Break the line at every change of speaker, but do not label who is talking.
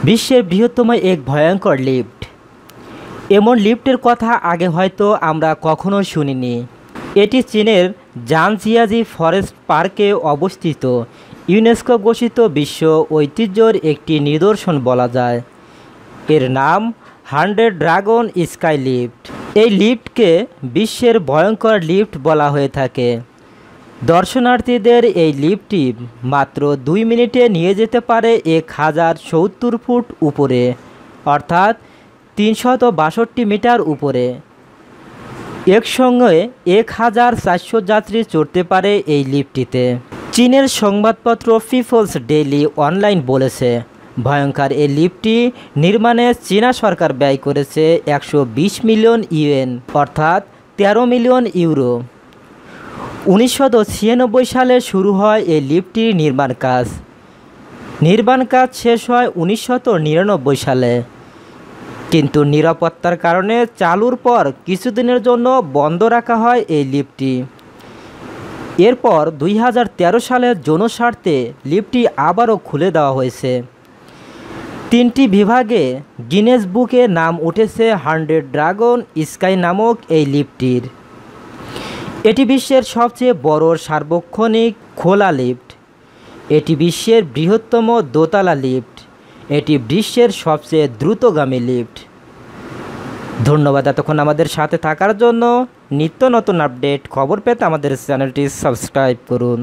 বিশ্বের বৃহত্তম এক ভয়ঙ্কর লিফট। এমন লিফটের কথা আগে হয়তো আমরা কখনো শুনিনি। এটি চীনের জানজিয়াজি ফরেস্ট পার্কে অবস্থিত ইউনেস্কো ঘোষিত বিশ্ব ঐতিহ্যের একটি নিদর্শন বলা যায়। এর নাম 100 ড্রাগন স্কাই লিফট। এই লিফটকে বিশ্বের ভয়ঙ্কর লিফট বলা হয়ে থাকে। দর্শনার্থীদের এই লিফটটি মাত্র 2 মিনিটে নিয়ে যেতে পারে 1070 ফুট উপরে, অর্থাৎ 362 মিটার উপরে। একসঙ্গে 1400 যাত্রী চড়তে পারে এই লিফটটিতে। চীনের সংবাদপত্র পিপলস ডেইলি অনলাইন বলেছে, ভয়ঙ্কর এই লিফটটি নির্মাণে চীনা সরকার ব্যয় করেছে 120 মিলিয়ন ইউএন, অর্থাৎ 13 মিলিয়ন ইউরো। 1996 সালে শুরু হয় এই লিফটটির নির্মাণ কাজ শেষ হয় 1999 সালে, কিন্তু নিরাপত্তার কারণে চালুর পর কিছুদিনের জন্য বন্ধ রাখা হয় এই লিফটটি। এরপর 2013 সালে জনস্বার্থে লিফটটি আবারও খুলে দেওয়া হয়েছে। 3টি বিভাগে গিনেস বুকে নাম উঠেছে 100 ড্রাগন স্কাই নামক এই লিফটটির। এটি বিশ্বের সবচেয়ে বড় সার্বক্ষণিক খোলা লিফট। এটি বিশ্বের বৃহত্তম দোতলা লিফট। এটি বিশ্বের সবচেয়ে দ্রুতগামী লিফট। ধন্যবাদ এতক্ষণ আমাদের সাথে থাকার জন্য। নিত্য নতুন আপডেট খবর পেতে আমাদের চ্যানেলটি সাবস্ক্রাইব করুন।